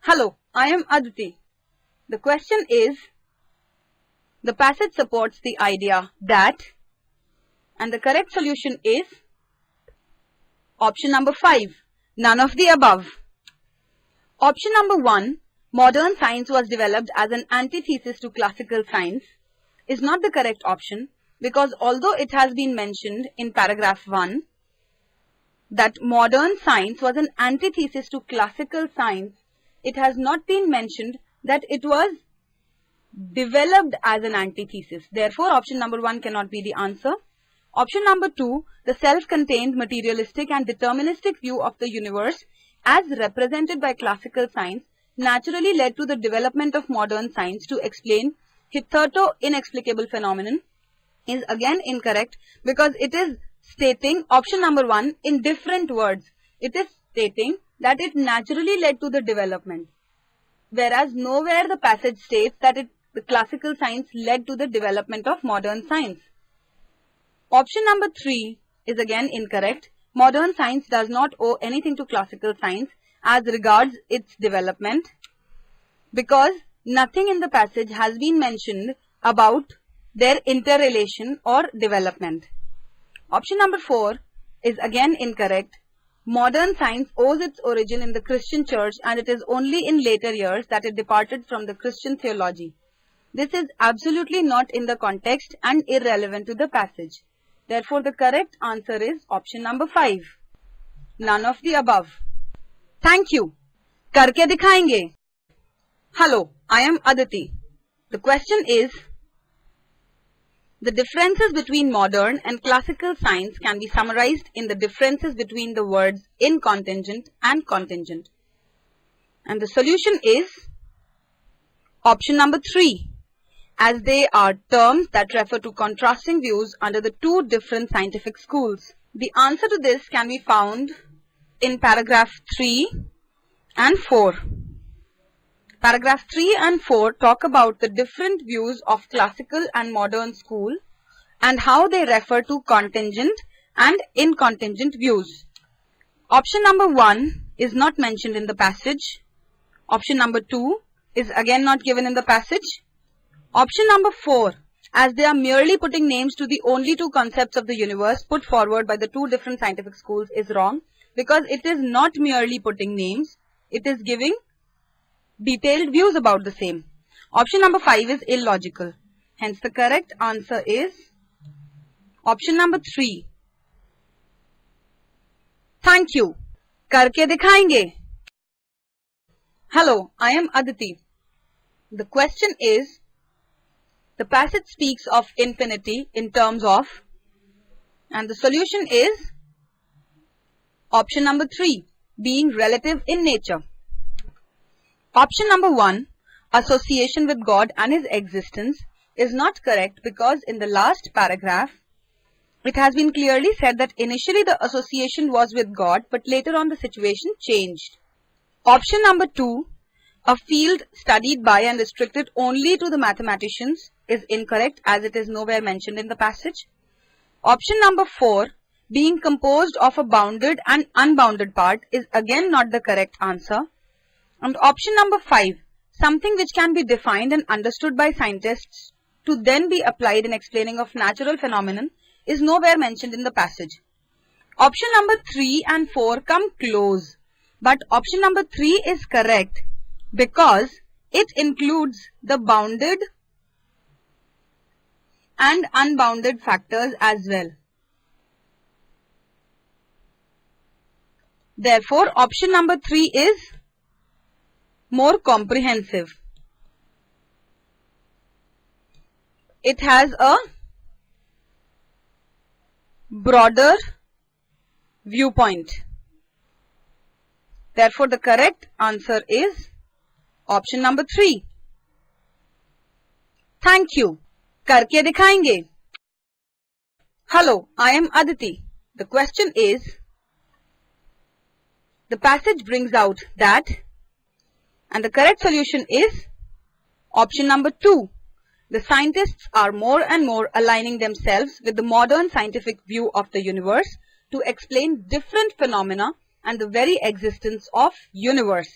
Hello, I am Aditi. The question is, the passage supports the idea that, and the correct solution is option number 5, none of the above. Option number 1, modern science was developed as an antithesis to classical science, is not the correct option because although it has been mentioned in paragraph 1 that modern science was an antithesis to classical science, it has not been mentioned that it was developed as an antithesis. Therefore, option number 1 cannot be the answer. Option number 2, the self-contained materialistic and deterministic view of the universe as represented by classical science naturally led to the development of modern science to explain hitherto inexplicable phenomenon, is again incorrect because it is stating option number 1 in different words. It is stating that it naturally led to the development, whereas nowhere the passage states that the classical science led to the development of modern science. Option number 3 is again incorrect. Modern science does not owe anything to classical science as regards its development because nothing in the passage has been mentioned about their interrelation or development. Option number 4 is again incorrect. Modern science owes its origin in the Christian church and it is only in later years that it departed from the Christian theology. This is absolutely not in the context and irrelevant to the passage. Therefore, the correct answer is option number 5. None of the above. Thank you. Karke dikhayenge. Hello, I am Aditi. The question is, the differences between modern and classical science can be summarized in the differences between the words incontingent and contingent. And the solution is option number 3. As they are terms that refer to contrasting views under the two different scientific schools. The answer to this can be found in paragraph 3 and 4. Paragraph 3 and 4 talk about the different views of classical and modern school and how they refer to contingent and incontingent views. Option number 1 is not mentioned in the passage. Option number 2 is again not given in the passage. Option number 4, as they are merely putting names to the only two concepts of the universe put forward by the two different scientific schools, is wrong because it is not merely putting names, it is giving detailed views about the same. Option number 5 is illogical. Hence the correct answer is option number 3. Thank you. Karke dikhayenge. Hello, I am Aditi. The question is, the passage speaks of infinity in terms of, and the solution is option number 3, being relative in nature. Option number 1, association with God and His existence, is not correct because in the last paragraph, it has been clearly said that initially the association was with God, but later on the situation changed. Option number 2, a field studied by and restricted only to the mathematicians, is incorrect as it is nowhere mentioned in the passage. Option number 4, being composed of a bounded and unbounded part, is again not the correct answer. And option number 5, something which can be defined and understood by scientists to then be applied in explaining of natural phenomenon, is nowhere mentioned in the passage. Option number 3 and 4 come close, but option number 3 is correct because it includes the bounded and unbounded factors as well. Therefore, option number 3 is more comprehensive. It has a broader viewpoint. Therefore, the correct answer is option number 3. Thank you. Karke dikhayenge. Hello, I am Aditi. The question is, the passage brings out that, and the correct solution is option number 2. The scientists are more and more aligning themselves with the modern scientific view of the universe to explain different phenomena and the very existence of universe.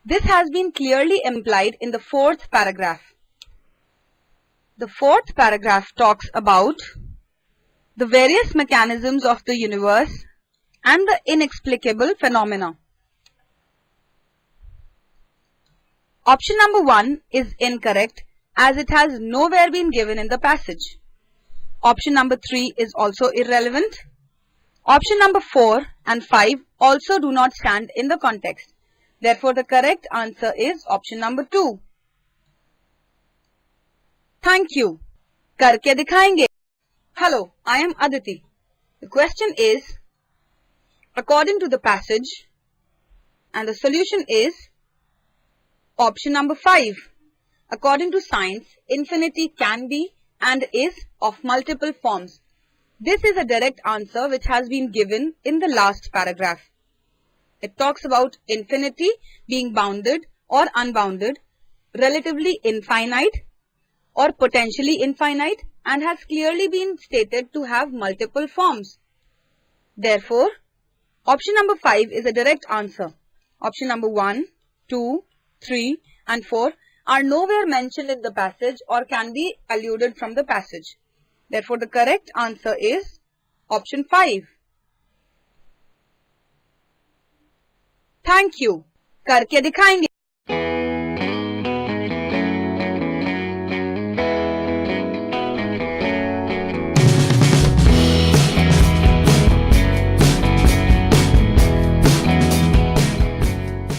This has been clearly implied in the fourth paragraph. The fourth paragraph talks about the various mechanisms of the universe and the inexplicable phenomena. Option number 1 is incorrect as it has nowhere been given in the passage. Option number 3 is also irrelevant. Option number 4 and 5 also do not stand in the context. Therefore, the correct answer is option number 2. Thank you. करके दिखाएंगे. Hello, I am Aditi. The question is, according to the passage, and the solution is option number 5. According to science, infinity can be and is of multiple forms. This is a direct answer which has been given in the last paragraph. It talks about infinity being bounded or unbounded, relatively infinite or potentially infinite, and has clearly been stated to have multiple forms. Therefore, option number 5 is a direct answer. Option number 1, 2, 3 and 4 are nowhere mentioned in the passage or can be alluded from the passage. Therefore, the correct answer is option 5. Thank you. करके दिखाएंगे.